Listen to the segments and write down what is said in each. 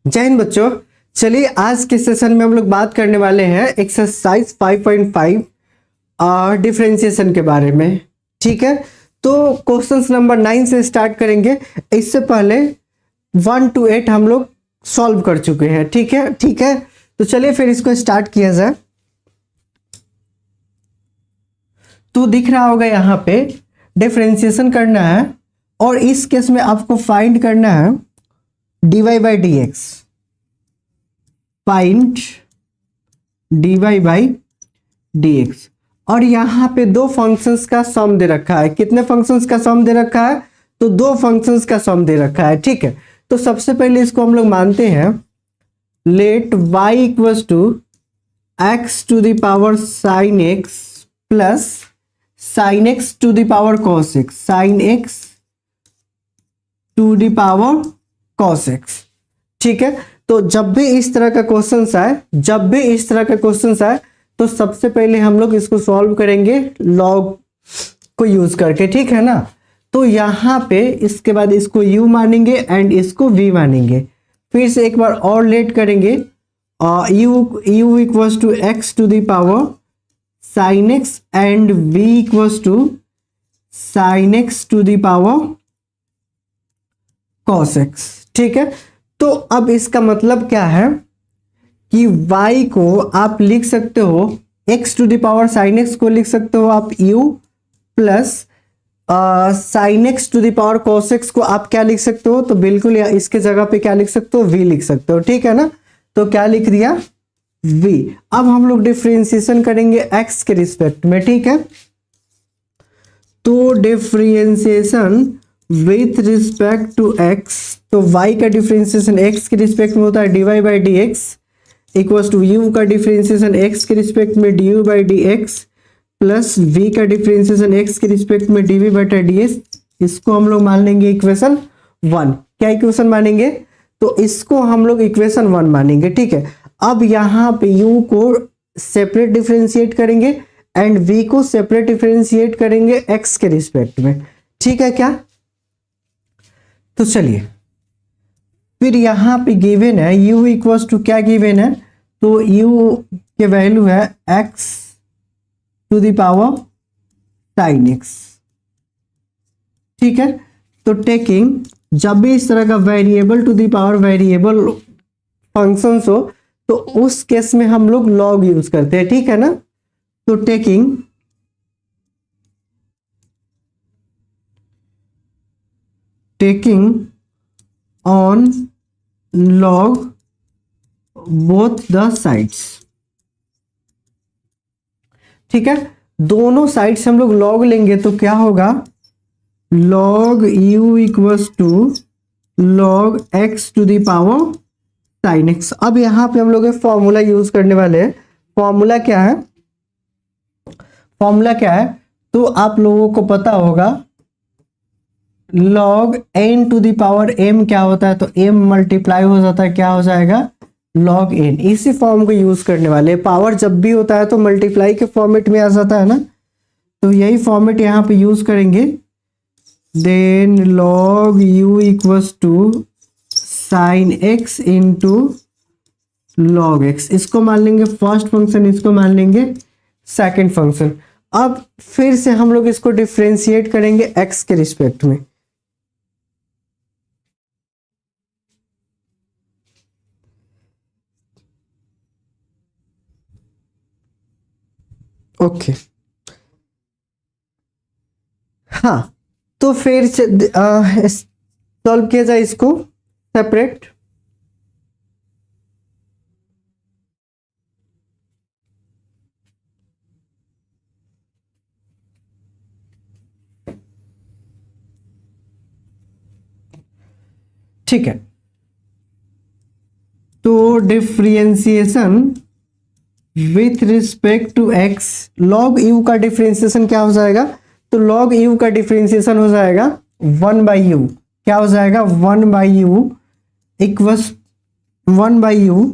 जय हिंद बच्चों। चलिए आज के सेशन में हम लोग बात करने वाले हैं एक्सरसाइज 5.5 डिफरेंशिएशन के बारे में। ठीक है, तो क्वेश्चंस नंबर 9 से स्टार्ट करेंगे। इससे पहले 1 to 8 हम लोग सॉल्व कर चुके हैं। ठीक है, तो चलिए फिर इसको स्टार्ट किया जाए। तो दिख रहा होगा यहाँ पे डिफरेंशिएशन करना है और इस केस में आपको फाइंड करना है dy by dx। Find dy by dx और यहाँ पे दो फंक्शंस का सम दे रखा है। कितने फंक्शंस का सम दे रखा है? तो दो फंक्शंस का सम दे रखा है। ठीक है, तो सबसे पहले इसको हम लोग मानते हैं let y equals to x to the power sin x plus sin x to the power cos x, sin x to the power cos x। ठीक है, तो जब भी इस तरह का क्वेश्चन आए तो सबसे पहले हम लोग इसको सॉल्व करेंगे लॉग को यूज करके। ठीक है ना, तो यहाँ पे इसके बाद इसको u मानेंगे एंड इसको v मानेंगे। फिर से एक बार और लेट करेंगे u equals to x to the power sin x and v equals to sin x to the power cos x। ठीक है, तो अब इसका मतलब क्या है कि y को आप लिख सकते हो x to the power sin x को लिख सकते हो आप u plus sin x to the power cos x को आप क्या लिख सकते हो? तो बिल्कुल इसके जगह पे क्या लिख सकते हो? v लिख सकते हो। ठीक है ना, तो क्या लिख दिया? v। अब हम लोग डिफरेंशिएशन करेंगे x के रिस्पेक्ट में। ठीक है, तो differentiation with respect to x, तो y का डिफरेंशिएशन x के रिस्पेक्ट में होता है dy by dx equals to u का डिफरेंशिएशन x के रिस्पेक्ट में du by dx plus v का डिफरेंशिएशन x के रिस्पेक्ट में dv बटा ds। इसको हम लोग मान लेंगे इक्वेशन 1। क्या इक्वेशन मानेंगे? तो इसको हम लोग इक्वेशन 1 मानेंगे। ठीक है, अब यहाँ पे u को सेपरेट डिफरेंशिएट करेंगे एंड v को सेपरेट डिफरेंशिएट करेंगे x के रिस्पेक्ट में। ठीक है क्या? तो चलिए फिर यहाँ पे गिवन है u इक्वल्स टू क्या गिवन है? तो u के वैल्यू है x to the power sin x। ठीक है, तो टेकिंग जब भी इस तरह का variable to the power variable functions हो तो उस केस में हम लोग लॉग यूज करते हैं। ठीक है ना, तो taking on log both the sides। ठीक है, दोनों साइड से हम लोग log लेंगे तो क्या होगा? log u equals to log x to the power sin x। अब यहाँ पे हम लोग फॉर्मूला यूज करने वाले हैं। फॉर्मूला क्या है? तो आप लोगों को पता होगा log n to the power m क्या होता है? तो m मल्टीप्लाई हो जाता है, क्या हो जाएगा? log n। इसी फॉर्म को यूज करने वाले। पावर जब भी होता है तो मल्टीप्लाई के फॉर्मेट में आ जाता है ना, तो यही फॉर्मेट यहाँ पे यूज करेंगे। Then log u equals to sin x into log x। इसको मान लेंगे फर्स्ट फंक्शन, इसको मान लेंगे सेकंड फंक्शन। अब फिर से हम लोग इसको डिफरेंशिएट करेंगे x के रिस्पेक्ट में। ओके हाँ, तो फिर सॉल्व किया जाए इसको सेपरेट। ठीक है, तो differentiation with respect to x, log u का डिफरेंशिएशन क्या हो जाएगा? तो log u का डिफरेंशिएशन हो जाएगा 1 by u। क्या हो जाएगा? 1 by u equals 1 by u।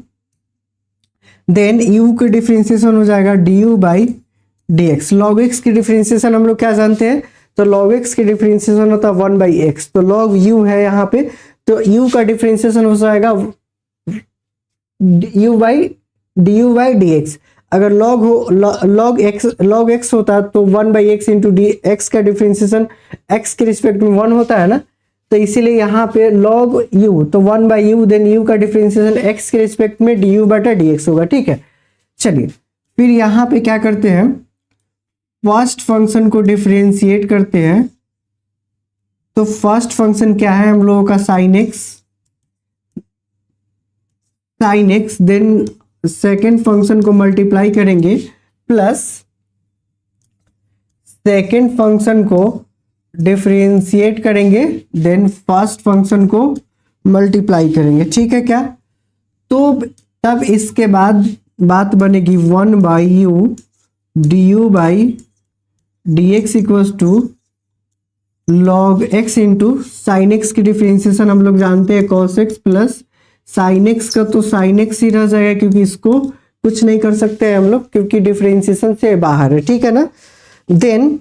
Then u की डिफरेंशिएशन हो जाएगा du by dx। log x की डिफरेंशिएशन हम लोग क्या जानते हैं? तो log x की डिफरेंशिएशन होता है 1 by x। तो log u है यहाँ पे, तो u का डिफरेंशिएशन हो जाएगा यू बाई डी एक्स। अगर लॉग हो लॉग एक्स होता तो 1/x इंटू डी एक्स का डिफ्रेंसिएशन एक्स के रिस्पेक्ट में 1 होता है ना, तो इसीलिए यहाँ पे लॉग u तो 1/u देन u का डिफ्रेंसिएशन x के रिस्पेक्ट में du बटा dx होगा। ठीक है, चलिए फिर यहाँ पे क्या करते हैं, फर्स्ट फंक्शन को डिफ्रेंशिएट करते हैं। तो फर्स्ट फंक्शन क्या है हम लोगों का, sine x, then second function को मल्टीप्लाई करेंगे प्लस सेकेंड फंक्शन को डिफरेंशिएट करेंगे, देन फर्स्ट फंक्शन को मल्टीप्लाई करेंगे। ठीक है क्या, तो तब इसके बाद बात बनेगी 1/u du by d x equals to log x into sine x की डिफरेंशिएशन हम लोग जानते हैं cos x plus sine x का तो साइन एक्स ही रह जाएगा, क्योंकि इसको कुछ नहीं कर सकते हैं हम लोग क्योंकि डिफरेंशिएशन से बाहर है। ठीक है ना, देन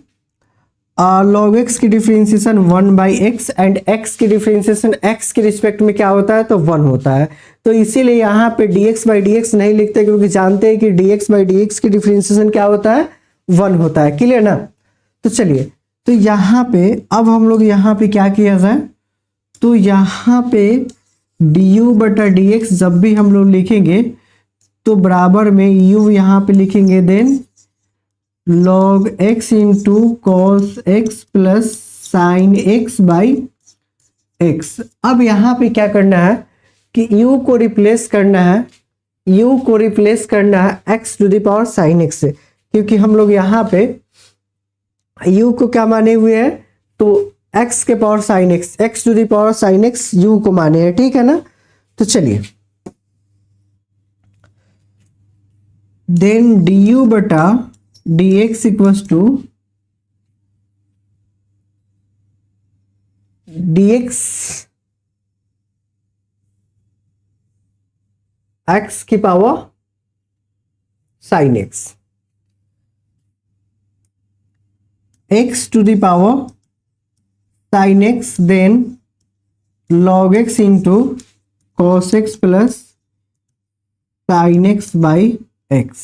लॉग एक्स की डिफरेंशिएशन 1/x एंड x की डिफरेंशिएशन x के रिस्पेक्ट में क्या होता है, तो 1 होता है। तो इसीलिए यहाँ पे dx/dx नहीं लिखते क्योंकि जानते हैं कि dx/dx की डिफरेंशिएशन क्या होता है, 1 होता है। क्लियर ना, तो चलिए तो यहाँ पे अब हम लोग यहाँ पे क्या किया जाए, तो यहाँ पे du बटा dx जब भी हम लोग लिखेंगे तो बराबर में u यहाँ पे लिखेंगे, then log x into cos x plus sine x by x. अब यहाँ पे क्या करना है कि u को रिप्लेस करना है, x to the power sine x से, क्योंकि हम लोग यहाँ पे u को क्या माने हुए हैं, तो x के power sine x, x to the power sine x u को माने हैं। ठीक है ना, तो चलिए देन du बटा dx equals to dx x की power sine x, x to the power sine x then log x into cos x plus sine x by x.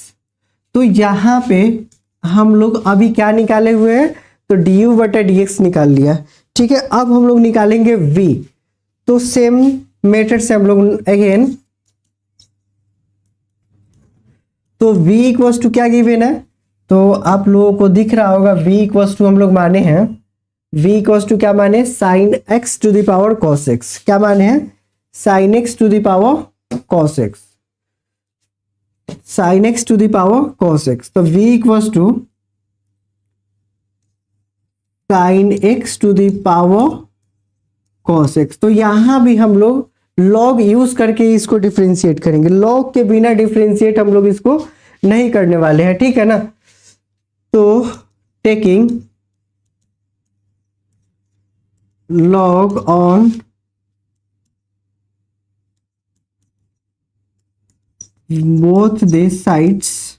तो यहाँ पे हम लोग अभी क्या निकाले हुए हैं, तो du बटा dx निकाल लिया। ठीक है, अब हम लोग निकालेंगे v। तो सेम मेथड से हम लोग अगेन, तो v इक्वल्स टू क्या गिवन है, तो आप लोगों को दिख रहा होगा v इक्वल्स टू हम लोग माने हैं, v इक्वल्स टू क्या माने, sine x to the power cos x। क्या माने हैं, sine x to the power cos x, sine x to the power cos x। तो v equals to sine x to the power cos x। तो यहां भी हम लोग log use करके इसको डिफरेंशिएट करेंगे, log के बिना डिफरेंशिएट हम लोग इसको नहीं करने वाले हैं। ठीक है ना, तो taking log on both the sides,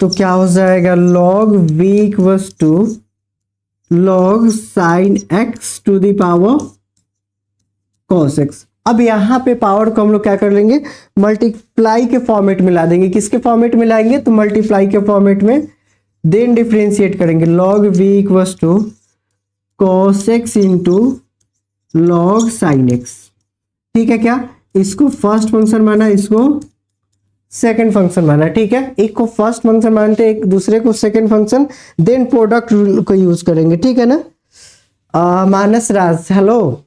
तो क्या हो जाएगा, log v equals to log sign x to the power cos x। अब यहाँ पे पावर को हम लोग क्या कर लेंगे, मल्टीप्लाई के फॉर्मेट में ला देंगे। किसके फॉर्मेट में लाएंगे, तो मल्टीप्लाई के फॉर्मेट में, देन डिफरेंशिएट करेंगे log v equals to cos x into log sign x। ठीक है क्या, इसको फर्स्ट फंक्शन माना, इसको सेकंड फंक्शन माना। ठीक है, एक को फर्स्ट फंक्शन मानते हैं, एक दूसरे को second function, then product rule को यूज करेंगे। ठीक है ना, मानस राज, हेलो,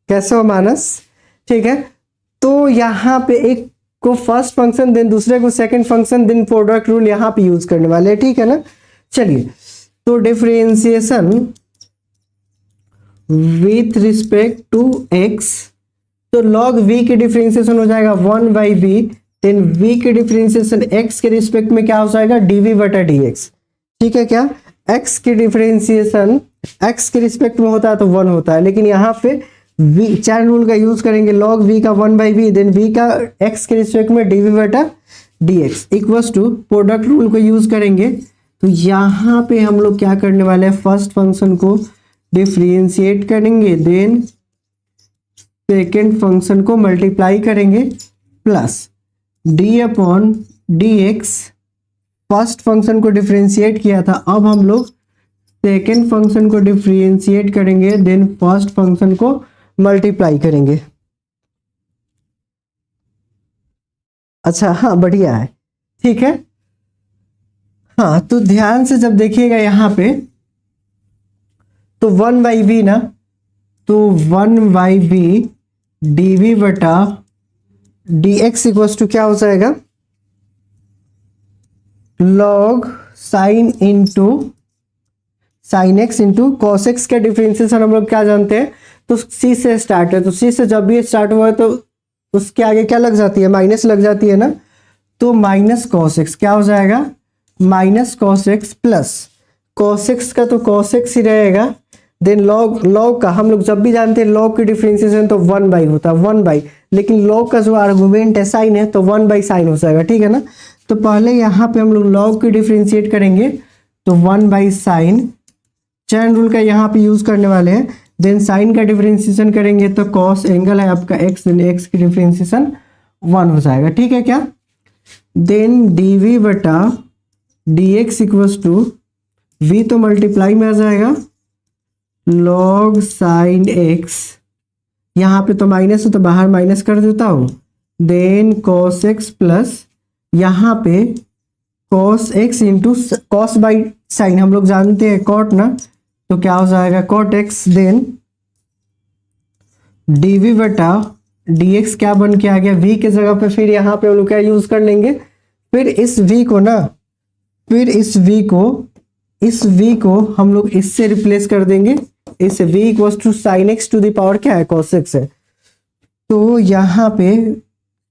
कैसे हो मानस। ठीक है, तो यहाँ पे एक को फर्स्ट फंक्शन, देन दूसरे को second function, then product rule यहाँ पे यूज करने वाले हैं। ठीक है ना, चलिए तो differentiation with respect to x, तो log v की डिफरेंशिएशन हो जाएगा 1/v, देन v की डिफरेंशिएशन x के रिस्पेक्ट में क्या हो जाएगा, dv बटा dx। ठीक है क्या, x की डिफरेंशिएशन x के रिस्पेक्ट में होता है तो 1 होता है, लेकिन यहाँ पे v चैन रूल का यूज करेंगे, log v का 1/v, देन v का x के रिस्पेक्ट में dv बटा dx equals to product rule को यूज करेंगे। तो यहाँ पे हम लोग क्या करने वाले हैं, फर्स्ट फंक्शन को डिफरेंशिएट करेंगे, देन सेकेंड फंक्शन को मल्टीप्लाई करेंगे, plus D upon d x. First function को डिफरेंशिएट किया था, अब हम लोग सेकेंड फंक्शन को डिफरेंशिएट करेंगे, देन फर्स्ट फंक्शन को मल्टीप्लाई करेंगे। अच्छा, हाँ बढ़िया है, ठीक है। हाँ तो ध्यान से जब देखिएगा यहाँ पे तो 1/v ना, तो 1/v dv बटा dx इक्वल्स टू क्या हो जाएगा, log sine into sine x into cos x का डिफरेंशिएशन हम लोग क्या जानते हैं, तो सी से स्टार्ट है, तो सी से जब भी स्टार्ट हुआ है तो उसके आगे क्या लग जाती है, माइनस लग जाती है ना, तो माइनस कॉस एक्स क्या हो जाएगा, minus cos x plus cos x का तो कॉस एक्स ही रहेगा, देन लॉग, लॉग का हम लोग जब भी जानते हैं लॉग की डिफरेंशिएशन तो 1/, होता है 1/, लेकिन लॉग का जो आर्गुमेंट है साइन है तो 1/sin हो जाएगा, ठीक है ना। तो पहले यहाँ पे हम लोग लॉग की डिफरेंशिएट करेंगे तो 1/sin, चैन रूल का यहाँ पे यूज करने वाले हैं, देन साइन का डिफरेंशिएशन करेंगे तो कॉस एंगल है आपका एक्स, देन एक्स की डिफरेंशिएशन 1 हो जाएगा, ठीक है क्या। देन dv बटा dx इक्वल्स टू v तो मल्टीप्लाई में आ जाएगा log साइन एक्स, यहाँ पे तो माइनस है तो बाहर माइनस कर देता हूँ, देन cos x प्लस यहाँ पे cos x into cos by sine, हम लोग जानते हैं cot ना, तो क्या हो जाएगा cot x, देन dv बटा dx क्या बन के आ गया, v के जगह पे फिर यहाँ पे हम लोग क्या यूज कर लेंगे, फिर इस v को ना, फिर इस v को हम लोग इससे रिप्लेस कर देंगे, इस v equals to sine x to the power क्या है, cos x है, तो यहाँ पे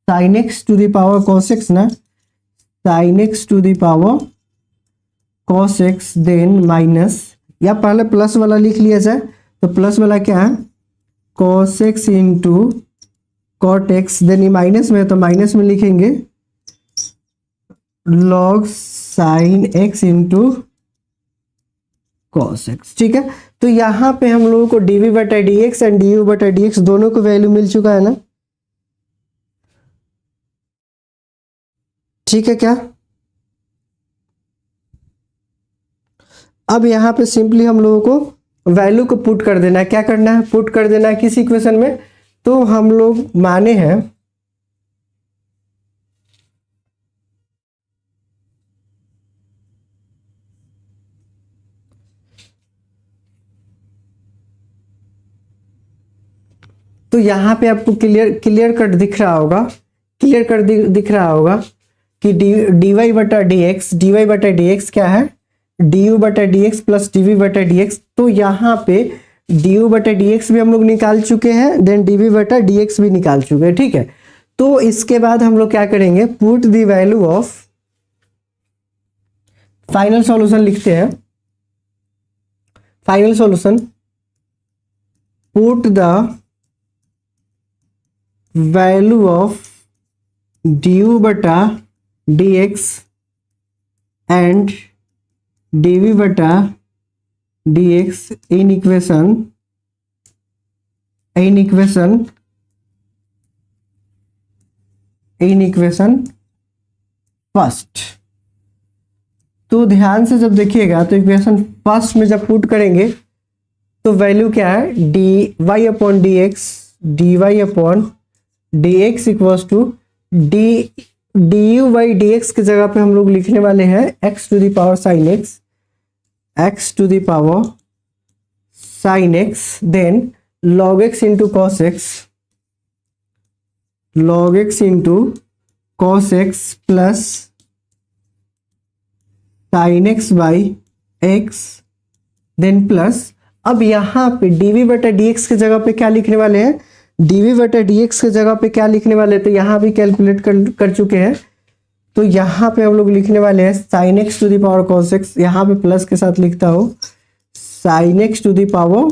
sine x to the power cos x ना, sine x to the power cos x, then minus, या पहले प्लस वाला लिख लिया जाए, तो प्लस वाला क्या है cos x into cot x, then ये माइनस में है तो माइनस में लिखेंगे log sign x into cos x, ठीक है। तो यहाँ पे हम लोगों को dv बटा dx एंड du बटा dx दोनों को वैल्यू मिल चुका है ना, ठीक है क्या। अब यहाँ पे सिंपली हम लोगों को वैल्यू को पुट कर देना है, क्या करना है, पुट कर देना है किस इक्वेशन में, तो हम लोग माने हैं तो यहाँ पे आपको क्लियर कट दिख रहा होगा, क्लियर कट दिख रहा होगा कि dy बटा dx क्या है, du बटा dx प्लस dv बटा dx, तो यहाँ पे du बटा dx भी हम लोग निकाल चुके हैं, देन dv बटा dx भी निकाल चुके हैं, ठीक है। तो इसके बाद हम लोग क्या करेंगे, put the value of, final solution लिखते हैं, final solution, put the value of du बटा dx एंड dv बटा dx इन इक्वेशन फर्स्ट। तो ध्यान से जब देखिएगा तो इक्वेशन फर्स्ट में जब पुट करेंगे तो वैल्यू क्या है, dy upon dx equals to du by dx की जगह पे हम लोग लिखने वाले हैं x to the power sine x, x to the power sine x, then log x into cos x, log x into cos x plus sine x by x, then plus, अब यहाँ पे dv बटा dx की जगह पे क्या लिखने वाले हैं, dv बटा dx की जगह पे क्या लिखने वाले हैं, तो यहाँ भी कैलकुलेट कर चुके हैं, तो यहाँ पे हम लोग लिखने वाले हैं sine x to the power cos x, यहाँ पे प्लस के साथ लिखता हूँ sine x to the power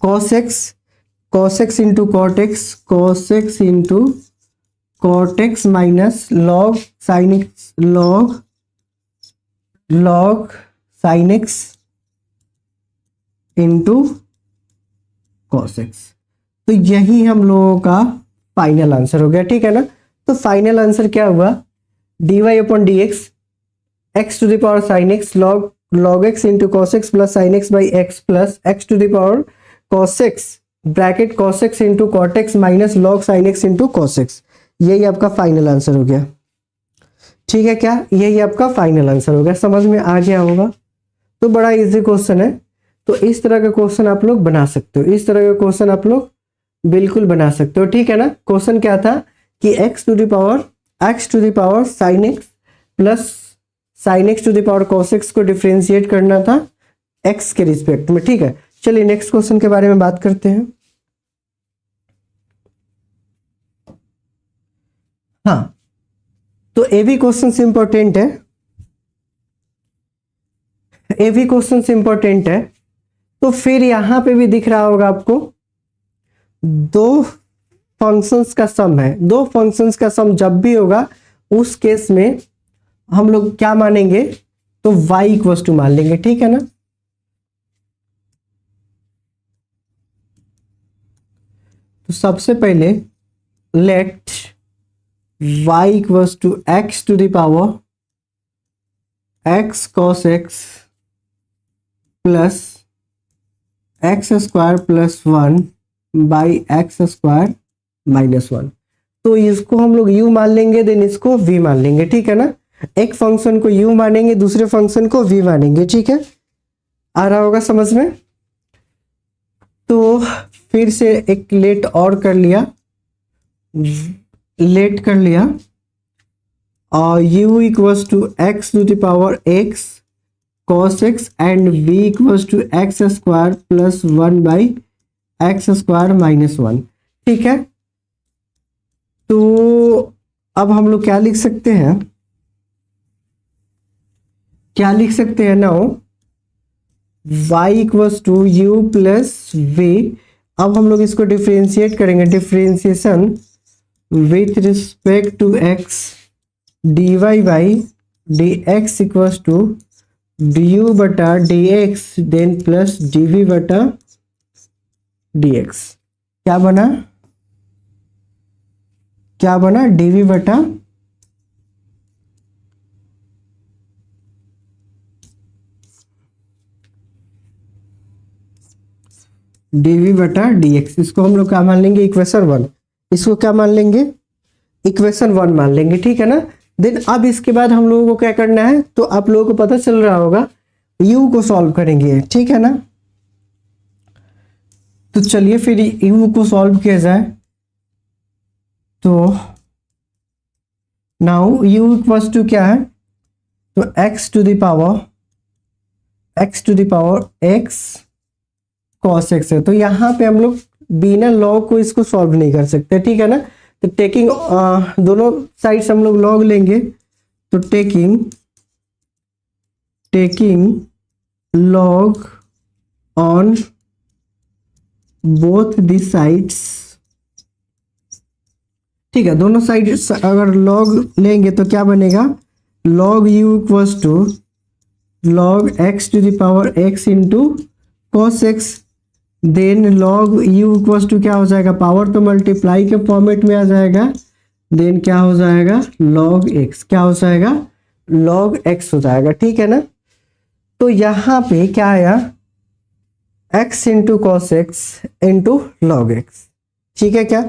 cos x into cot x, cos x into cot x minus log sine x, log sine x into cos x. तो यही हम लोगों का फाइनल आंसर हो गया, ठीक है ना। तो फाइनल आंसर क्या हुआ, dy upon d x to the power sine x log x into cos x plus sine x by x plus x to the power cos x bracket cos x into cot x minus log sine x into cos x. यही आपका final answer हो गया, ठीक है क्या, यही आपका final answer हो गया। समझ में आ गया होगा। तो बड़ा इजी क्वेश्चन है। तो इस तरह का क्वेश्चन आप लोग बना सकते हो, इस तरह का क्वेश्चन आप लोग बिल्कुल बना सकते हो, ठीक है ना। क्वेश्चन क्या था कि x to the power sine x plus sine x to the power cos x को डिफरेंशिएट करना था x के रिस्पेक्ट में, ठीक है। चलिए नेक्स्ट क्वेश्चन के बारे में बात करते हैं। हाँ, तो ये भी क्वेश्चन इंपॉर्टेंट है, ये भी क्वेश्चन इंपॉर्टेंट है। तो फिर यहां पे भी दिख रहा होगा आपको दो फंक्शंस का सम है, दो फंक्शंस का सम जब भी होगा उस केस में हम लोग क्या मानेंगे, तो y इक्वल टू मान लेंगे, ठीक है ना। तो सबसे पहले let y equal to x to the power x cos x plus x square plus 1 by x square minus 1। तो इसको हम लोग u मान लेंगे, देन इसको v मान लेंगे, ठीक है ना। एक फंक्शन को u मानेंगे, दूसरे फंक्शन को v मानेंगे, ठीक है। आ रहा होगा समझ में। तो फिर से एक लेट और कर लिया, लेट कर लिया और u equals to x to the power x cos x and v equals to x square plus 1 by x square minus 1, ठीक है। तो अब हम लोग क्या लिख सकते हैं, क्या लिख सकते हैं now y equals to u plus v। अब हम लोग इसको डिफरेंशिएट करेंगे, differentiation with respect to x dy by d x equals to du बटा d x then plus dv बटा dx। क्या बना, क्या बना, dv बटा dv बटा dx। इसको हम लोग क्या मान लेंगे, इक्वेशन 1। इसको क्या मान लेंगे, इक्वेशन 1 मान लेंगे, ठीक है ना। देन अब इसके बाद हम लोगों को क्या करना है, तो आप लोगों को पता चल रहा होगा u को सॉल्व करेंगे, ठीक है ना। तो चलिए फिर u को सॉल्व किया जाए। तो नाउ u इक्वल्स टू क्या है, तो x to the power x cos x है। तो यहाँ पे हम लोग बिना लॉग को इसको सॉल्व नहीं कर सकते, ठीक है ना। तो टेकिंग दोनों साइड्स हम लोग लॉग लेंगे, तो taking log on both the sides, ठीक है। दोनों साइड अगर लॉग लेंगे तो क्या बनेगा, log u equals to log x to the power x into cos x, then log u equals to क्या हो जाएगा, पावर तो मल्टीप्लाई के फॉर्मेट में आ जाएगा, देन क्या हो जाएगा log x, क्या हो जाएगा log x हो जाएगा, ठीक है ना। तो यहाँ पे क्या आया, x into cos x into log x, ठीक है क्या।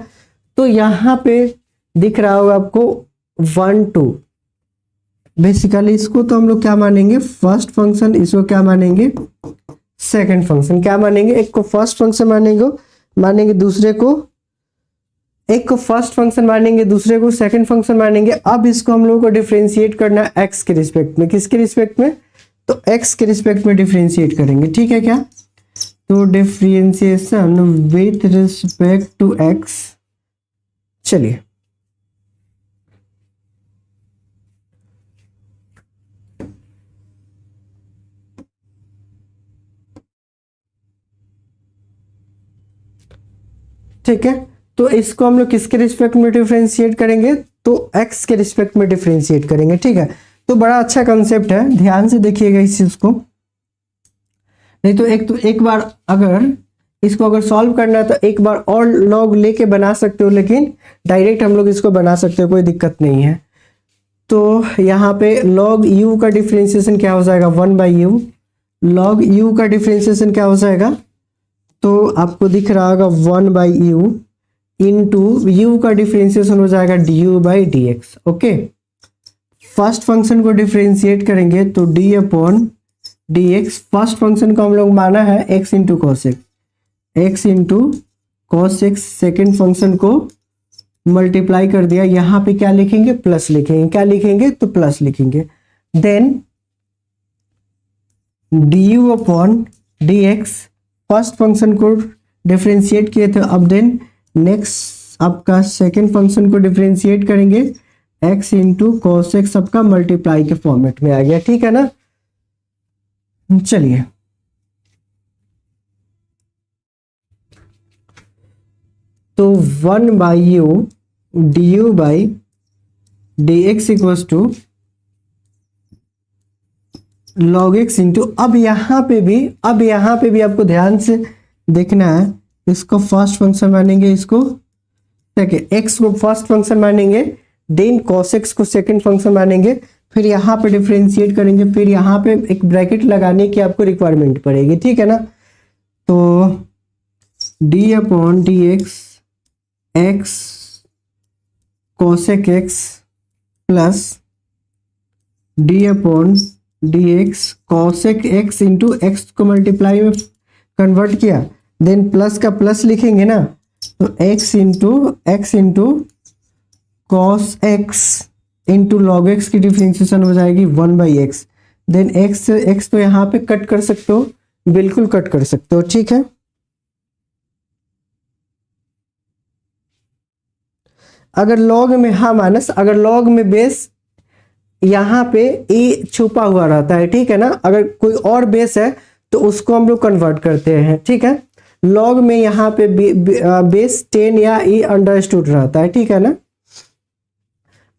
तो यहाँ पे दिख रहा होगा आपको 1 2। बेसिकली इसको तो हम लोग क्या मानेंगे, फर्स्ट फंक्शन, इसको क्या मानेंगे, सेकंड फंक्शन। क्या मानेंगे, एक को फर्स्ट फंक्शन मानेंगे दूसरे को, एक को फर्स्ट फंक्शन मानेंगे दूसरे को सेकंड फंक्शन मानेंगे। अब इसको हम लोगों को डिफरेंशिएट करना है x के रिस्पेक्ट में, किसके रिस्पेक्ट में, तो x के रिस्पेक्ट में डिफरेंशिएट करेंगे, ठीक है क्या। तो differentiation with respect to x, चलिए ठीक है। तो इसको हम लोग किसके रिस्पेक्ट में डिफरेंशिएट करेंगे, तो x के रिस्पेक्ट में डिफरेंशिएट करेंगे, ठीक है। तो बड़ा अच्छा कंसेप्ट है, ध्यान से देखिएगा इस चीज को। नहीं तो एक बार अगर इसको अगर सॉल्व करना है तो एक बार और लॉग लेके बना सकते हो, लेकिन डायरेक्ट हम लोग इसको बना सकते हो, कोई दिक्कत नहीं है। तो यहाँ पे log u का डिफरेंशिएशन क्या हो जाएगा, 1/u। log u का डिफरेंशिएशन क्या हो जाएगा, तो आपको दिख रहा होगा 1/u इंटू u का डिफरेंशिएशन हो जाएगा du/dx। ओके, फर्स्ट फंक्शन को डिफरेंशिएट करेंगे तो d/dx, फर्स्ट फंक्शन को हम लोग माना है x into cos x, second function को मल्टीप्लाई कर दिया, यहाँ पे क्या लिखेंगे, प्लस लिखेंगे, क्या लिखेंगे तो प्लस लिखेंगे। देन du/dx, फर्स्ट फंक्शन को डिफरेंशिएट किए थे, अब देन नेक्स्ट आपका सेकेंड फंक्शन को डिफरेंशिएट करेंगे, x इंटू कॉस एक्स सबका मल्टीप्लाई के फॉर्मेट में आ गया, ठीक है ना। चलिए तो 1/u du/dx equals to log x into, अब यहाँ पे भी आपको ध्यान से देखना है, इसको फर्स्ट फंक्शन मानेंगे, इसको सेकेंड, x को फर्स्ट फंक्शन मानेंगे, देन cos x को सेकेंड फंक्शन मानेंगे, फिर यहाँ पे डिफरेंशिएट करेंगे, फिर यहाँ पे एक ब्रैकेट लगाने की आपको रिक्वायरमेंट पड़ेगी, ठीक है ना। तो d/dx x cosec x plus d/dx cosec x into x को मल्टीप्लाई में कन्वर्ट किया, देन प्लस का प्लस लिखेंगे ना, तो x into cos x into log x की डिफरेंशिएशन हो जाएगी 1/x। देन x तो यहाँ पे कट कर सकते हो, बिल्कुल कट कर सकते हो, ठीक है। अगर लॉग में, हाँ मानस, अगर लॉग में बेस यहाँ पे ए छुपा हुआ रहता है, ठीक है ना, अगर कोई और बेस है तो उसको हम लोग कन्वर्ट करते हैं, ठीक है। लॉग में यहाँ पे बेस 10 या e अंडरस्टूड रहता है, ठीक है ना।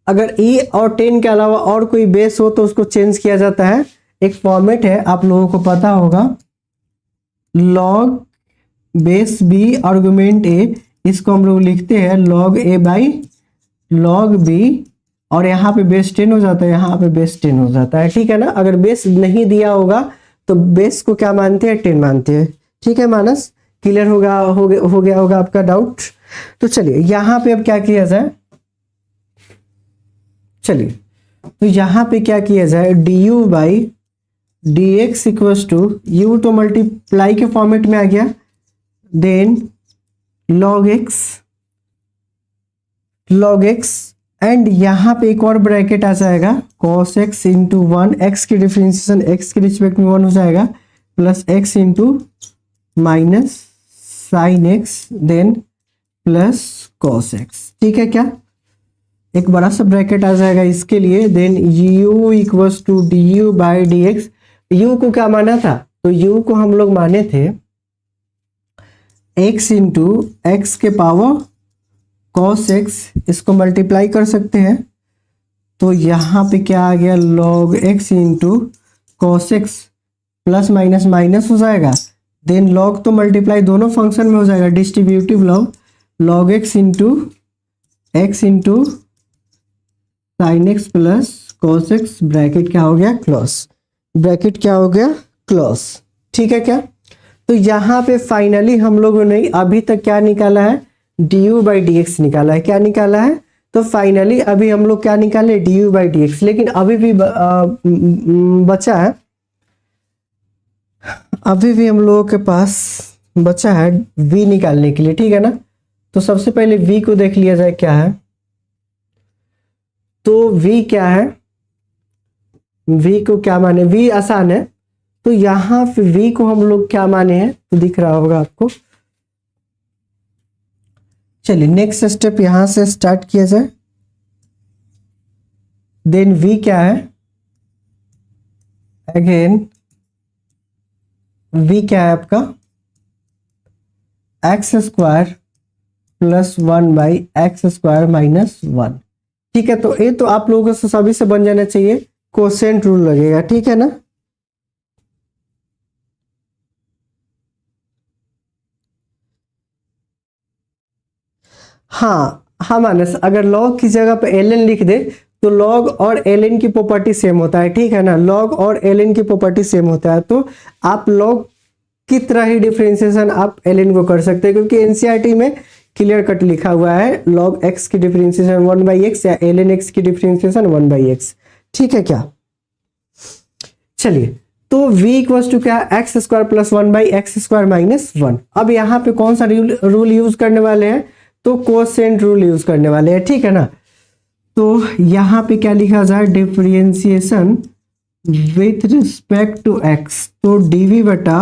अगर e और 10 के अलावा और कोई बेस हो तो उसको चेंज किया जाता है, एक फॉर्मेट है आप लोगों को पता होगा, log base b argument a, इसको हम लोग लिखते हैं log a/log b, और यहाँ पे बेस 10 हो जाता है, यहाँ पे बेस 10 हो जाता है, ठीक है ना। अगर बेस नहीं दिया होगा तो बेस को क्या मानते हैं, 10 मानते हैं, ठीक है मानस, क्लियर हो गया होगा आपका डाउट। तो चलिए यहाँ पे अब क्या किया जाए, चलिए तो यहाँ पे क्या किया जाए, du/dx इक्वल्स टू, u तो मल्टीप्लाई के फॉर्मेट में आ गया, देन log x एंड यहाँ पे एक और ब्रैकेट आ जाएगा cos x इंटू 1, x की डिफरेंशिएशन x के रिस्पेक्ट में 1 हो जाएगा, plus x into minus sine x, then plus cos x, ठीक है क्या, एक बड़ा सा ब्रैकेट आ जाएगा इसके लिए। Then u equals to du/dx, u को क्या माना था, तो u को हम लोग माने थे x इंटू एक्स के पावर cos x, इसको मल्टीप्लाई कर सकते हैं, तो यहाँ पे क्या आ गया, log x into cos x, plus minus minus हो जाएगा, देन log तो मल्टीप्लाई दोनों फंक्शन में हो जाएगा, distributive log x into sine x plus cos x, bracket क्या हो गया, क्लोज, ठीक है क्या। तो यहाँ पे फाइनली हम लोगों ने अभी तक क्या निकाला है, du/dx निकाला है, क्या निकाला है, तो फाइनली अभी हम लोग क्या निकाले, du/dx, लेकिन अभी भी बचा है, अभी भी हम लोगों के पास बचा है v निकालने के लिए, ठीक है ना। तो सबसे पहले v को देख लिया जाए क्या है, तो v क्या है, v को क्या माने, v आसान है, तो यहाँ पे v को हम लोग क्या माने हैं, तो दिख रहा होगा आपको। चलिए नेक्स्ट स्टेप यहां से स्टार्ट किया जाए, देन v क्या है, अगेन v क्या है आपका, x² प्लस 1/x² माइनस 1, ठीक है। तो ये तो आप लोगों को सभी से बन जाना चाहिए, कोसेंट रूल लगेगा, ठीक है ना। हाँ हाँ मानस, अगर log की जगह पे ln लिख दे तो log और ln की प्रॉपर्टी सेम होता है, ठीक है ना, log और ln की प्रॉपर्टी सेम होता है, तो आप log की तरह ही डिफरेंशिएशन आप ln को कर सकते हैं, क्योंकि एनसीईआरटी में क्लियर कट लिखा हुआ है log x की डिफरेंशिएशन 1/x या ln x की डिफरेंशिएशन 1/x, ठीक है क्या। चलिए, तो v इक्वल्स टू क्या, x square plus 1/x² minus 1। अब यहाँ पे कौन सा रूल यूज करने वाले हैं, तो कोसेंट रूल यूज करने वाले हैं, ठीक है ना। तो यहाँ पे क्या लिखा जाए, differentiation with respect to x, तो dv बटा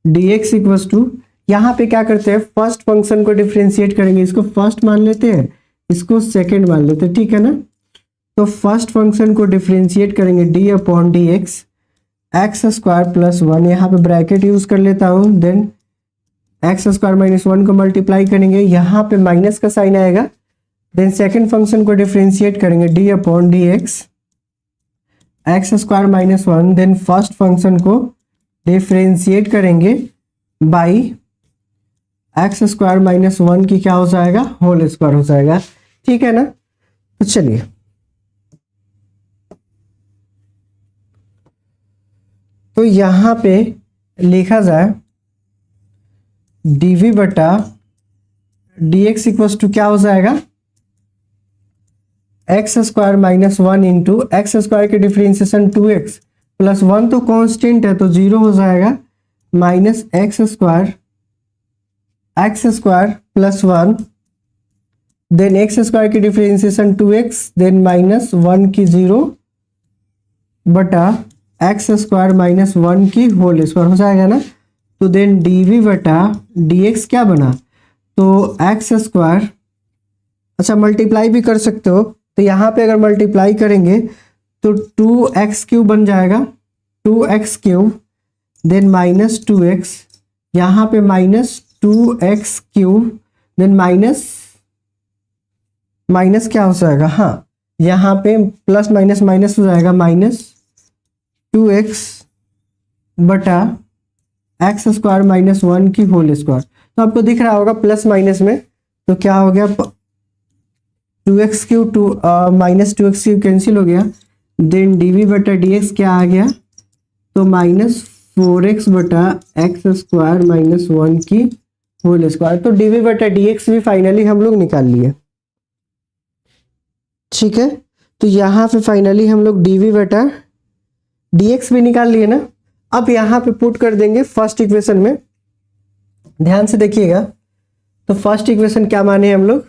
dx इक्वल्स टू, यहाँ पे क्या करते हैं, फर्स्ट फंक्शन को डिफरेंशिएट करेंगे, इसको फर्स्ट मान लेते हैं, इसको सेकेंड मान लेते हैं, ठीक है ना। तो फर्स्ट फंक्शन को डिफरेंशिएट करेंगे d upon d x, x square plus 1, यहाँ पे ब्रैकेट यूज कर लेता हूँ, देन एक्स स्क्वायर माइनस 1 को मल्टीप्लाई करेंगे, यहाँ पे माइनस का साइन आएगा, देन सेकेंड फंक्शन को डिफरेंशिएट करेंगे d upon d x, x square minus 1, then first function को डिफरेंशिएट करेंगे बाई एक्स स्क्वायर माइनस 1 की क्या हो जाएगा, होल स्क्वायर हो जाएगा, ठीक है ना। तो चलिए, तो यहां पे लिखा जाए dv बटा dx इक्वल्स टू क्या हो जाएगा, x square minus 1 into x square की डिफरेंशिएशन 2x प्लस 1 तो कांस्टेंट है तो 0 हो जाएगा, minus x square plus 1, then x square की डिफरेंशिएशन 2x, देन माइनस 1 की 0 बटा एक्स स्क्वायर माइनस 1 की होल स्क्वायर हो जाएगा ना। तो देन dv बटा dx क्या बना, तो एक्स स्क्वायर, अच्छा मल्टीप्लाई भी कर सकते हो, तो यहाँ पे अगर मल्टीप्लाई करेंगे तो 2x³ बन जाएगा, 2x³, देन माइनस 2x, यहाँ पे माइनस 2x³, देन माइनस क्या हो जाएगा, हाँ यहाँ पे प्लस माइनस माइनस हो जाएगा, माइनस 2x बटा एक्स स्क्वायर माइनस 1 की होल स्क्वायर। तो आपको दिख रहा होगा प्लस माइनस में, तो क्या हो गया, 2x³ माइनस 2x³ कैंसिल हो गया, देन dv बटा dx क्या आ गया, तो माइनस 4x बटा एक्स स्क्वायर माइनस 1 की होल स्क्वायर। तो dv बटा dx भी फाइनली हम लोग निकाल लिए, ठीक है। तो यहाँ पे फाइनली हम लोग dv बटा dx भी निकाल लिए ना। अब यहाँ पे पुट कर देंगे फर्स्ट इक्वेशन में, ध्यान से देखिएगा। तो फर्स्ट इक्वेशन क्या माने हम लोग,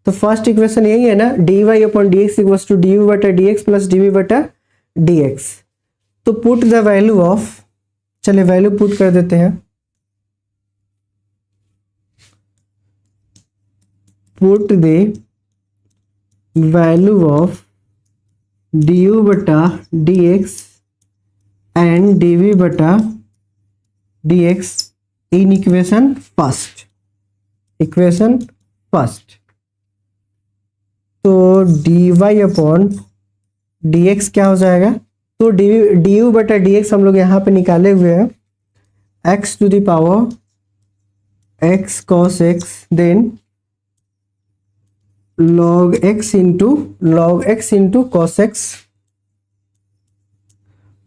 तो फर्स्ट इक्वेशन यही है ना, dy upon dx equals to dv बटा dx प्लस dv बटा dx। तो पुट द वैल्यू ऑफ, चलिए वैल्यू पुट कर देते हैं, put the value of du बटा dx एंड dv बटा dx इन इक्वेशन फर्स्ट, तो dy अपॉन dx क्या हो जाएगा, तो du बटा dx हम लोग यहाँ पे निकाले हुए हैं, x to the power x cos x, then log x into cos x,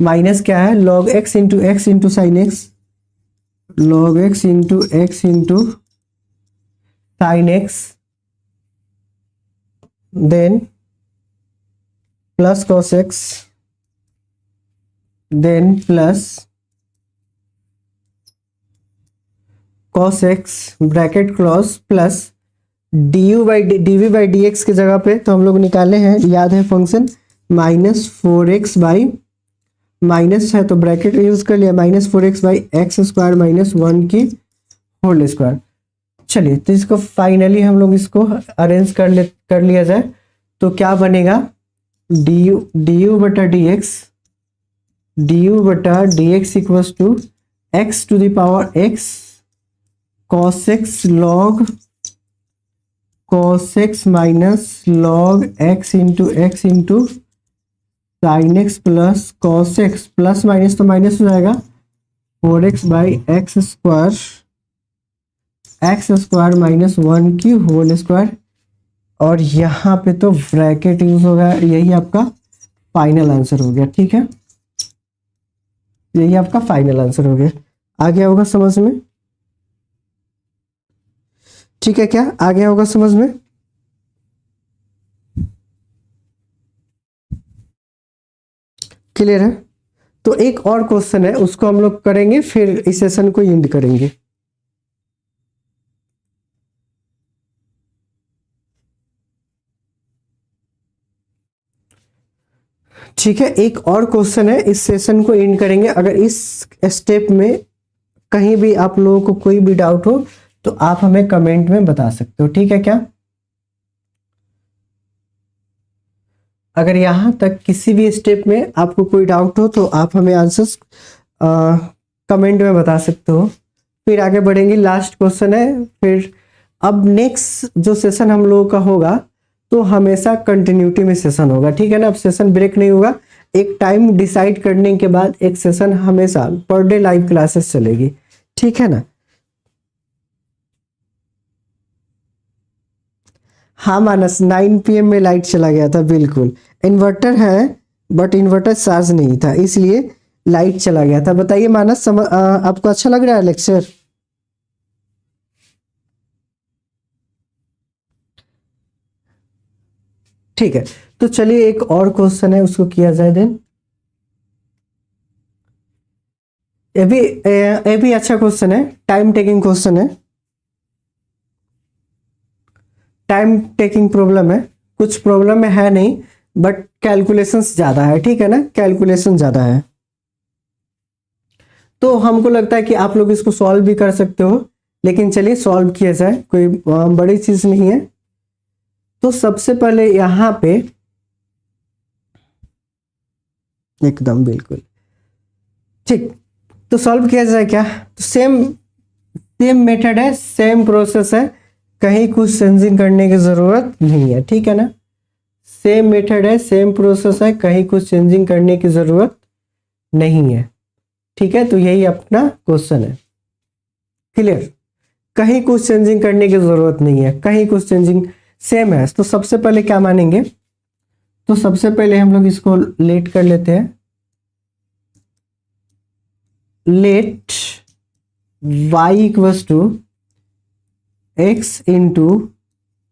minus क्या है, log x इंटू साइन x, log x इंटू साइन x, then plus cos x, then plus cos x bracket close, plus dv by dx की जगह पे तो हम लोग निकाले हैं, याद है function, minus 4x by, minus है तो ब्रैकेट यूज कर लिया, minus 4x by x square minus 1 की होल स्क्वायर। चलिए, तो इसको फाइनली हम लोग इसको अरेंज कर लिया जाए, तो क्या बनेगा, du बटा dx equals to x to the power x cos x log cos x minus log x into साइन x plus cos x, plus minus तो माइनस हो जाएगा, 4x by x square x square minus 1 की whole square, और यहाँ पे तो bracket use होगा। यही आपका फाइनल आंसर हो गया। ठीक है, यही आपका फाइनल आंसर हो गया। आ गया होगा समझ में? ठीक है, क्या आ गया होगा समझ में? क्लियर है? तो एक और क्वेश्चन है, उसको हम लोग करेंगे, फिर इस सेशन को एंड करेंगे। ठीक है, एक और क्वेश्चन है, इस सेशन को एंड करेंगे। अगर इस स्टेप में कहीं भी आप लोगों को कोई भी डाउट हो तो आप हमें कमेंट में बता सकते हो। ठीक है क्या? अगर यहां तक किसी भी स्टेप में आपको कोई डाउट हो तो आप हमें आंसर्स कमेंट में बता सकते हो। फिर आगे बढ़ेंगे, लास्ट क्वेश्चन है। फिर अब नेक्स्ट जो सेशन हम लोगों का होगा तो हमेशा कंटिन्यूटी में सेशन होगा। ठीक है ना? अब सेशन ब्रेक नहीं होगा। एक टाइम डिसाइड करने के बाद एक सेशन हमेशा पर डे लाइव क्लासेस चलेगी। ठीक है ना? हाँ मानस, 9 PM में लाइट चला गया था। बिल्कुल, इन्वर्टर है बट इन्वर्टर चार्ज नहीं था, इसलिए लाइट चला गया था। बताइए मानस, आपको अच्छा लग रहा है लेक्चर? ठीक है, तो चलिए एक और क्वेश्चन है, उसको किया जाए देन। ये भी अच्छा क्वेश्चन है, टाइम टेकिंग क्वेश्चन है। टाइम टेकिंग प्रॉब्लम है, कुछ प्रॉब्लम में है नहीं, बट कैलकुलेशंस ज्यादा है। ठीक है ना? कैलकुलेशन ज्यादा है, तो हमको लगता है कि आप लोग इसको सॉल्व भी कर सकते हो। लेकिन चलिए सॉल्व किया जाए, कोई बड़ी चीज नहीं है। तो सबसे पहले यहां पे एकदम बिल्कुल ठीक, तो सॉल्व किया जाए क्या? तो सेम सेम मेथड है, सेम प्रोसेस है, कहीं कुछ चेंजिंग करने की जरूरत नहीं है। ठीक है ना? सेम मेथड है, सेम प्रोसेस है, कहीं कुछ चेंजिंग करने की जरूरत नहीं है। ठीक है, तो यही अपना क्वेश्चन है। क्लियर? कहीं कुछ चेंजिंग करने की जरूरत नहीं है, कहीं कुछ चेंजिंग सेम है। तो सबसे पहले क्या मानेंगे? तो सबसे पहले हम लोग इसको लेट कर लेते हैं। Let y equals to x into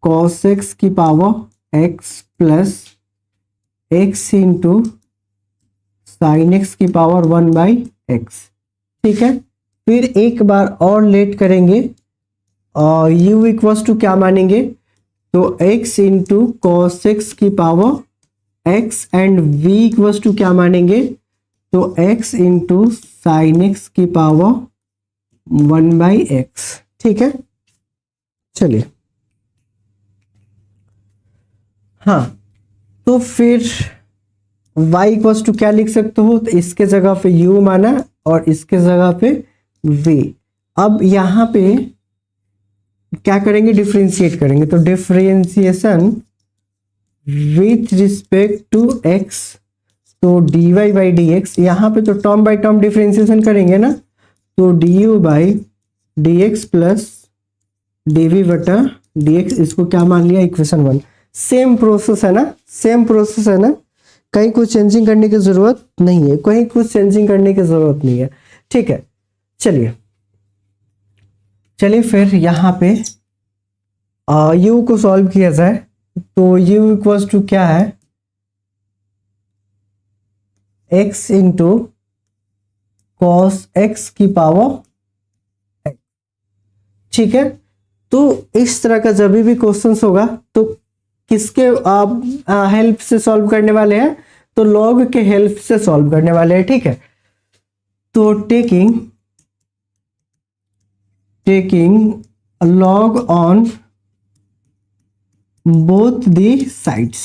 cos x की पावर x प्लस x इंटू साइन एक्स की पावर 1/x। ठीक है, फिर एक बार और लेट करेंगे और u इक्वल्स टू क्या मानेंगे? तो x इंटू कॉस एक्स की power x, and v equals to क्या मानेंगे? तो x इंटू साइन एक्स की पावर 1/x। ठीक है, चलिए। हाँ, तो फिर y इक्वल्स टू क्या लिख सकते हो? तो इसके जगह पे u माना और इसके जगह पे v। अब यहां पे क्या करेंगे? डिफरेंशिएट करेंगे। तो differentiation with respect to x, तो dy बाई डी एक्स, यहाँ पे तो टर्म बाई टर्म डिफरेंशिएशन करेंगे ना, तो du by d x plus dv बटा dx, इसको क्या मान लिया? इक्वेशन 1। सेम प्रोसेस है ना, सेम प्रोसेस है ना, कहीं कुछ चेंजिंग करने की जरूरत नहीं है, कहीं कुछ चेंजिंग करने की जरूरत नहीं है। ठीक है, चलिए चलिए फिर यहाँ पे u को सॉल्व किया जाए। तो u इक्वल्स टू क्या है? x इंटू कॉस एक्स की पावर। ठीक है, तो इस तरह का जब भी क्वेश्चंस होगा तो किसके हेल्प से सॉल्व करने वाले हैं? तो लॉग के हेल्प से सॉल्व करने वाले हैं। ठीक है, तो taking log on both the sides.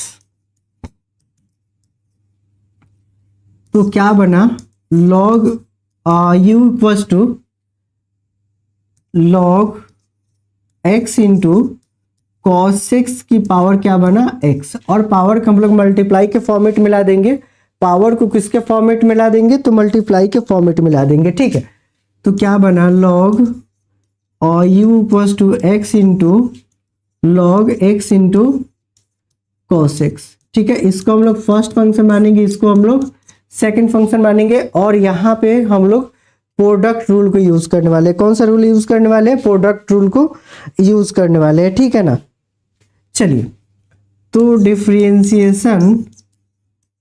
तो क्या बना? Log u equals to log x into cos x की पावर क्या बना? x, और पावर को हम लोग मल्टीप्लाई के फॉर्मेट में ला देंगे। पावर को किसके फॉर्मेट में ला देंगे? तो मल्टीप्लाई के फॉर्मेट में ला देंगे। ठीक है, तो क्या बना? लॉग और u equals to x into log x into cos x. ठीक है, इसको हम लोग फर्स्ट फंक्शन मानेंगे, इसको हम लोग सेकंड फंक्शन मानेंगे, और यहाँ पे हम लोग प्रोडक्ट रूल को यूज करने वाले हैं। कौन सा रूल यूज करने वाले हैं? प्रोडक्ट रूल को यूज करने वाले हैं। ठीक है ना। चलिए, तो differentiation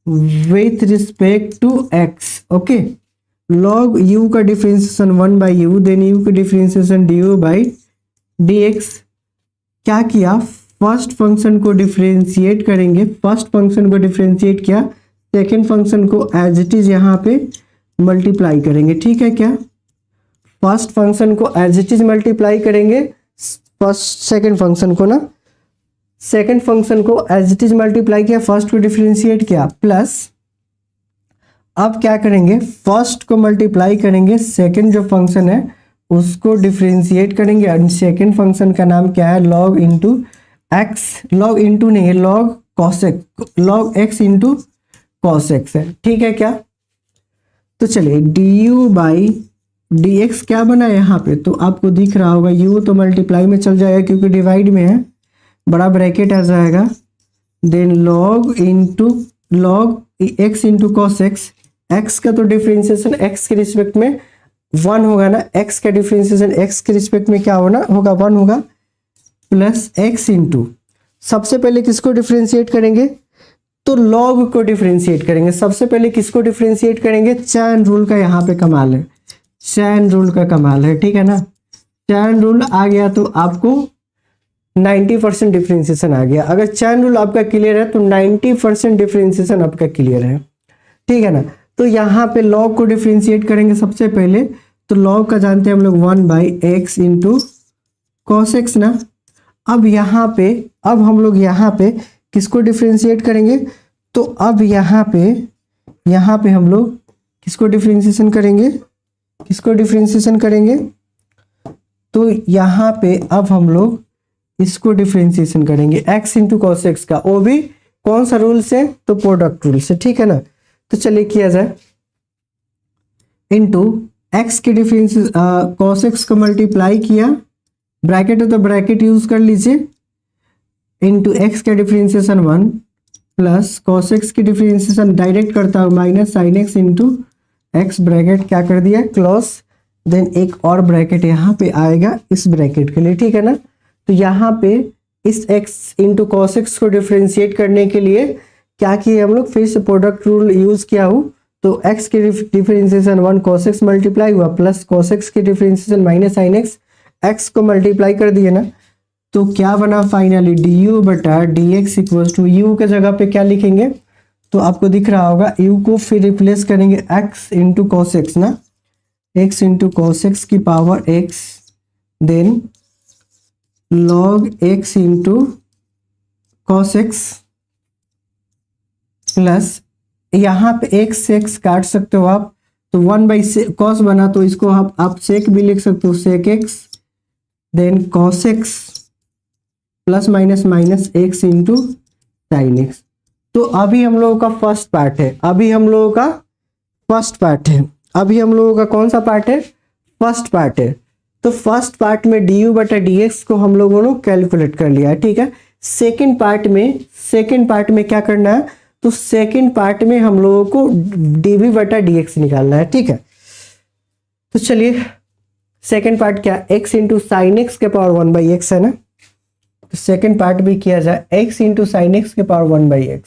with respect to x, okay, log u का डिफरेंशिएशन 1/u, देन u का डिफरेंशिएशन du/dx। क्या किया? फर्स्ट फंक्शन को डिफरेंशिएट करेंगे, फर्स्ट फंक्शन को डिफरेंशिएट किया, सेकेंड फंक्शन को एज इट इज यहाँ पे मल्टीप्लाई करेंगे। ठीक है क्या? फर्स्ट फंक्शन को एज इट इज मल्टीप्लाई करेंगे, फर्स्ट सेकेंड फंक्शन को ना, सेकेंड फंक्शन को एज इट इज मल्टीप्लाई किया, फर्स्ट को डिफरेंशिएट किया, प्लस अब क्या करेंगे? फर्स्ट को मल्टीप्लाई करेंगे, सेकेंड जो फंक्शन है उसको डिफरेंशिएट करेंगे, और सेकेंड फंक्शन का नाम क्या है? Log into x, log into नहीं है, log cosec, log x into cos x है। ठीक है क्या? तो चलिए, du/dx क्या बना है यहाँ पे? तो आपको दिख रहा होगा u तो मल्टीप्लाई में चल जाएगा क्योंकि डिवाइड में है, बड़ा ब्रैकेट आ जाएगा, then log into log x into cos x. X का तो डिफरेंशिएशन x के रिस्पेक्ट में 1 होगा ना, x का डिफरेंशिएशन x के रिस्पेक्ट में क्या होना होगा? 1 होगा, प्लस x इंटू, सबसे पहले किसको डिफरेंशिएट करेंगे? तो लॉग को डिफरेंशिएट करेंगे। सबसे पहले किसको डिफरेंशिएट करेंगे? चैन रूल का यहाँ पे कमाल है, चैन रूल का कमाल है। ठीक है ना, चैन रूल आ गया तो आपको 90% डिफरेंशिएशन आ गया। अगर चैन रूल आपका क्लियर है तो 90% डिफरेंशिएशन आपका क्लियर है। ठीक है ना। तो यहाँ पे लॉग को डिफरेंशिएट करेंगे सबसे पहले, तो लॉग का जानते हैं हम लोग 1/x इंटू कॉस एक्स ना। अब यहाँ पे, अब हम लोग यहाँ पे किसको डिफरेंशिएट करेंगे? तो अब यहाँ पे हम लोग किसको डिफरेंशिएशन करेंगे? किसको डिफरेंशिएशन करेंगे? तो यहाँ पे अब हम लोग इसको डिफरेंशिएशन करेंगे x इंटू कॉस एक्स का, वो भी कौन सा रूल से? तो प्रोडक्ट रूल से। ठीक है ना। तो चलिए किया जाए, इंटू एक्स के डिफरेंशिएशन कॉस एक्स को मल्टीप्लाई किया, ब्रैकेट है तो ब्रैकेट यूज कर लीजिए, इंटू एक्स का डिफरेंशिएशन 1 प्लस कॉस एक्स की डिफरेंशिएशन डायरेक्ट करता हूँ minus sign x into x, bracket क्या कर दिया? क्लोज, देन एक और ब्रैकेट यहाँ पे आएगा इस ब्रैकेट के लिए। ठीक है ना। तो यहाँ पे इस x इंटू कॉस एक्स को डिफरेंशिएट करने के लिए क्या किए हम लोग? फिर से प्रोडक्ट रूल यूज किया हूँ, तो x के डिफरेंशिएशन 1 cos x मल्टीप्लाई हुआ, प्लस cos x के differentiation minus sign x, x को मल्टीप्लाई कर दिए ना, तो क्या बना finally? du/dx equals to u के जगह पे क्या लिखेंगे? तो आपको दिख रहा होगा, u को फिर रिप्लेस करेंगे x इंटू कॉस एक्स ना, x इंटू कॉस एक्स की power x, then log x into cos x, plus यहाँ पे x से x काट सकते हो आप, तो 1/cos बना, तो इसको आप सेक भी लिख सकते हो, sec x, then cos x plus minus minus x into sine x. तो अभी हम लोगों का फर्स्ट पार्ट है, अभी हम लोगों का फर्स्ट पार्ट है, अभी हम लोगों का कौन सा पार्ट है? फर्स्ट पार्ट है। तो फर्स्ट पार्ट में du/dx को हम लोगों ने कैलकुलेट कर लिया है। ठीक है। सेकंड पार्ट में क्या करना है? तो सेकंड पार्ट में हम लोगों को dv/dx निकालना है। ठीक है। तो चलिए, सेकंड पार्ट क्या? x इंटू साइन एक्स के पावर 1/x है ना, तो सेकंड पार्ट भी किया जाए, x इंटू साइन एक्स के पावर 1/x।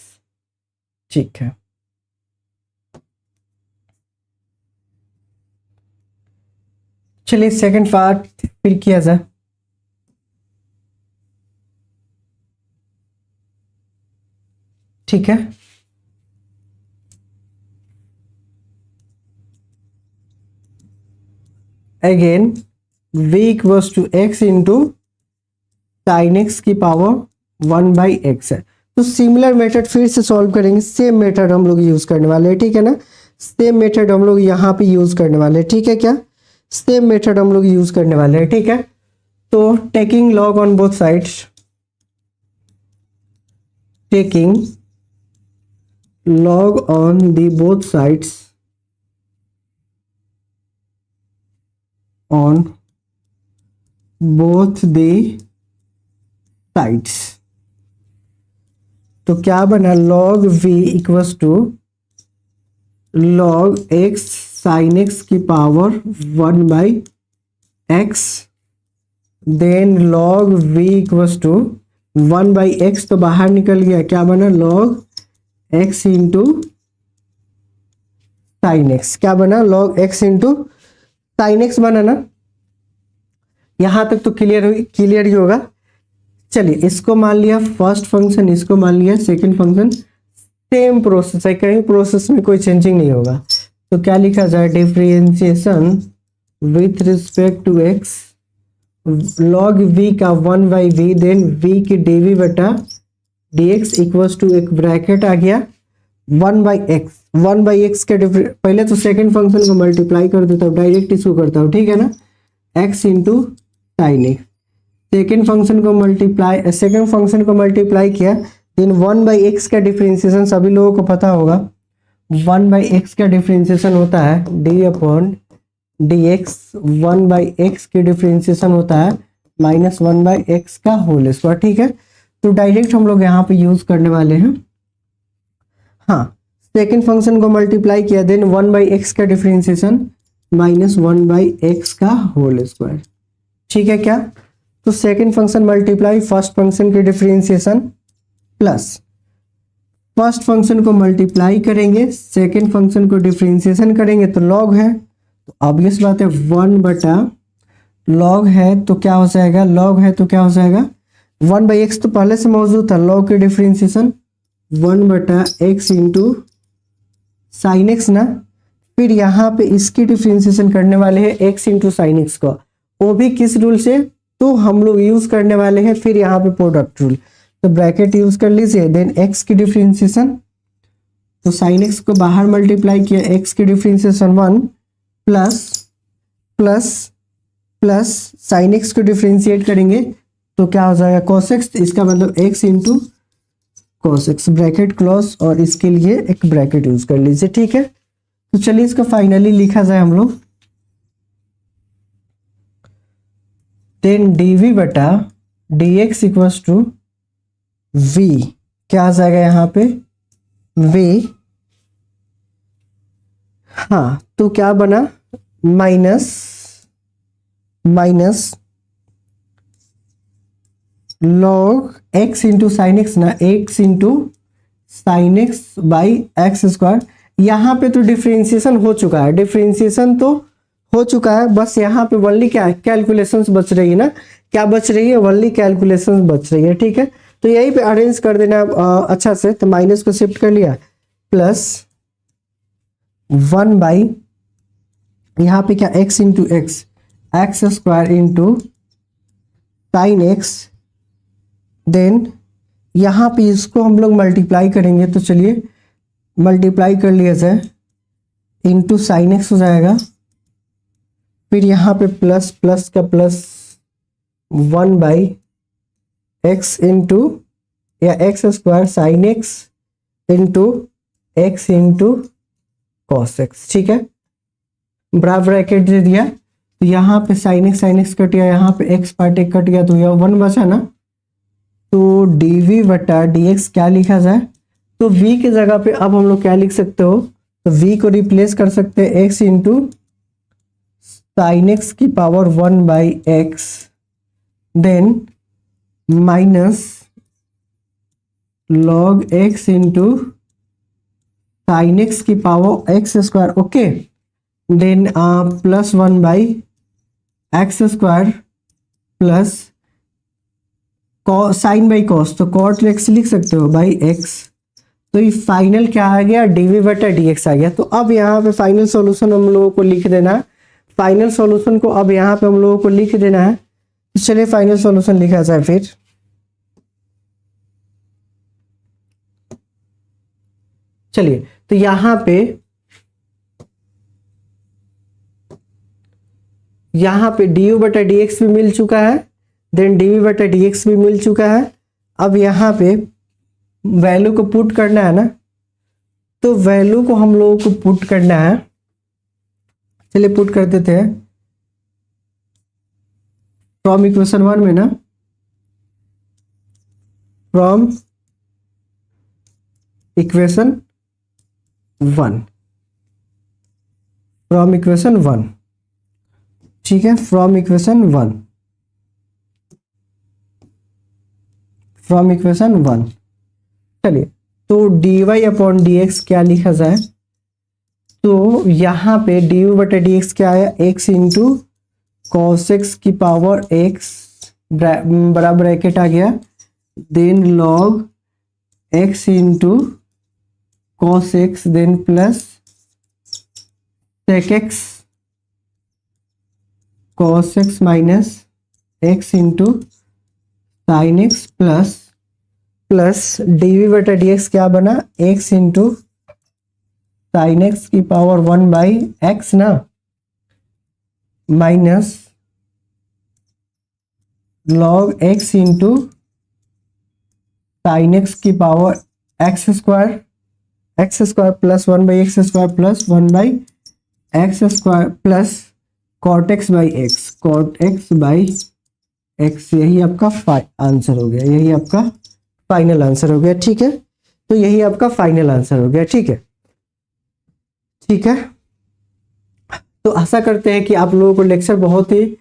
ठीक है। चलिए सेकंड पार्ट फिर किया जाए। ठीक है। Again v equals to x into sine x की पावर 1/x है। तो सिमिलर मेथड फिर से सॉल्व करेंगे, सेम मेथड हम लोग यूज करने वाले हैं। ठीक है ना, सेम मेथड हम लोग यहाँ पे यूज करने वाले हैं। ठीक है क्या? सेम मेथड हम लोग यूज करने वाले हैं। ठीक है। तो taking log on both sides, taking log on the both sides on both the sides. तो क्या बना, log v equals to log x sine x की power 1/x, then log v equals to 1/x, तो बाहर निकल गया, क्या बना, log x into sine x. क्या बना, log x into sine x बना ना। यहां तक तो क्लियर ही होगा। चलिए, इसको मान लिया फर्स्ट फंक्शन, इसको मान लिया सेकंड फंक्शन, सेम प्रोसेस है, कहीं प्रोसेस में कोई चेंजिंग नहीं होगा। तो क्या लिखा जाए, differentiation with respect to x, log v का 1/v, देन v की dv बटा dx इक्वल्स टू, एक ब्रैकेट आ गया 1/x। 1/x के पहले तो सेकंड फंक्शन को मल्टीप्लाई कर देता हूँ, डायरेक्ट इसको करता हूँ, ठीक है ना, x into sine x. Second function को मल्टीप्लाई किया, देन 1/x का डिफरेंशिएशन सभी लोगों को पता होगा, 1/x का डिफरेंशिएशन होता है d/dx, 1/x की डिफरेंशिएशन होता है -1/x का होल स्क्वायर, ठीक है। तो डायरेक्ट हम लोग यहाँ पे यूज करने वाले हैं, हाँ, सेकेंड फंक्शन को मल्टीप्लाई किया, देन 1/x का डिफरेंशिएशन -1/x का होल स्क्वायर, ठीक है क्या। तो second function multiply first function के डिफरेंशिएशन प्लस फर्स्ट फंक्शन को मल्टीप्लाई करेंगे, सेकेंड फंक्शन को डिफरेंशिएशन करेंगे, तो लॉग है, तो ऑब्वियस बात है 1/log है, तो क्या हो जाएगा, लॉग है तो क्या हो जाएगा, 1/x तो पहले से मौजूद था, लॉग के differentiation 1/x into sine x ना। फिर यहाँ पे इसकी डिफरेंशिएशन करने वाले हैं x इंटू साइन एक्स को, वो भी किस रूल से, तो हम लोग यूज करने वाले हैं फिर यहाँ पे प्रोडक्ट रूल, तो ब्रैकेट यूज कर लीजिए, देन x की डिफरेंशिएशन, तो साइन एक्स को बाहर मल्टीप्लाई किया, x की differentiation 1 plus plus plus sine x को डिफरेंशिएट करेंगे तो क्या हो जाएगा, cos x, इसका मतलब x into cos x, bracket close, और इसके लिए एक ब्रैकेट यूज कर लीजिए, ठीक है। तो चलिए इसको फाइनली लिखा जाए हम लोग, देन dv बटा dx इक्वल्स टू v, क्या आ जाएगा यहाँ पे v, हाँ, तो क्या बना, minus log x into sine x ना, x into sine x by x square. यहाँ पे तो डिफरेंशिएशन हो चुका है, डिफरेंशिएशन तो हो चुका है, बस यहाँ पे वनली क्या है, कैलकुलेशंस बच रही है ना, क्या बच रही है, वनली कैलकुलेशंस बच रही है, ठीक है। तो यहीं पे अरेंज कर देना अच्छा से, तो माइनस को शिफ्ट कर लिया, प्लस 1/, यहाँ पे क्या, x into x square into sine x, then यहाँ पे इसको हम लोग मल्टीप्लाई करेंगे, तो चलिए मल्टीप्लाई कर लिया जाए, इंटू साइन एक्स हो जाएगा, फिर यहाँ पे प्लस प्लस का प्लस 1/x इंटू या x square sine x into x into cos x, ठीक है, बड़ा ब्रैकेट दे दिया, तो यहाँ पे साइन एक्स कट गया, यहाँ पे एक्स पार्ट एक कट गया, तो यह 1 बचा ना। तो dv बटा dx क्या लिखा जाए, तो v की जगह पे अब हम लोग क्या लिख सकते हो, तो v को रिप्लेस कर सकते हैं x इंटू साइन एक्स की power 1/x, then minus log x into sine x की power x square, okay, then plus 1/x square plus sine by cos, तो कॉट एक्स लिख सकते हो बाई एक्स, तो ये फाइनल क्या आ गया, dv बटा dx आ गया। तो अब यहाँ पे फाइनल सॉल्यूशन हम लोगों को लिख देना है, फाइनल सॉल्यूशन को अब यहाँ पे हम लोगों को लिख देना है, तो चलिए फाइनल सॉल्यूशन लिखा जाए फिर, चलिए, तो यहाँ पे du बटा dx भी मिल चुका है, देन dv बटा dx भी मिल चुका है। अब यहाँ पे वैल्यू को पुट करना है ना, तो वैल्यू को हम लोगों को पुट करना है, चलिए पुट कर देते हैं, फ्रॉम इक्वेशन 1 में ना, फ्रॉम इक्वेशन 1, फ्रॉम इक्वेशन 1, ठीक है, फ्रॉम इक्वेशन 1, फ्रॉम इक्वेशन 1। चलिए, तो d y upon d x क्या लिखा जाए, तो यहाँ पे डी यू बटा डी एक्स क्या है, एक्स इंटू कॉस एक्स की पावर एक्स बड़ा ब्रैकेट आ गया, then log x into cos x, then plus sec x cos x minus x into sine x plus d v बटा d x क्या बना, x into sine x की power 1 by x ना, minus log x into sine x की power x square plus 1 by x square plus 1 by x square plus cot x by x. यही आपका answer हो गया, यही आपका फाइनल आंसर हो गया, ठीक है। तो यही आपका फाइनल आंसर हो गया, ठीक है, ठीक है। तो आशा करते हैं कि आप लोगों को लेक्चर बहुत ही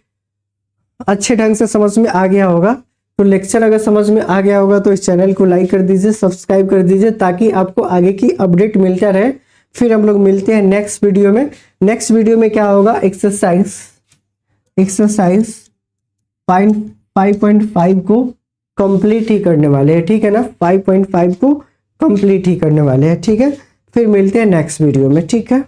अच्छे ढंग से समझ में आ गया होगा। तो लेक्चर अगर समझ में आ गया होगा तो इस चैनल को लाइक कर दीजिए, सब्सक्राइब कर दीजिए, ताकि आपको आगे की अपडेट मिलता रहे। फिर हम लोग मिलते हैं नेक्स्ट वीडियो में। नेक्स्ट वीडियो में क्या होगा, एक्सरसाइज 5.5 को कंप्लीट ही करने वाले हैं, ठीक है ना, 5.5 को कंप्लीट ही करने वाले हैं, ठीक है। फिर मिलते हैं नेक्स्ट वीडियो में, ठीक है।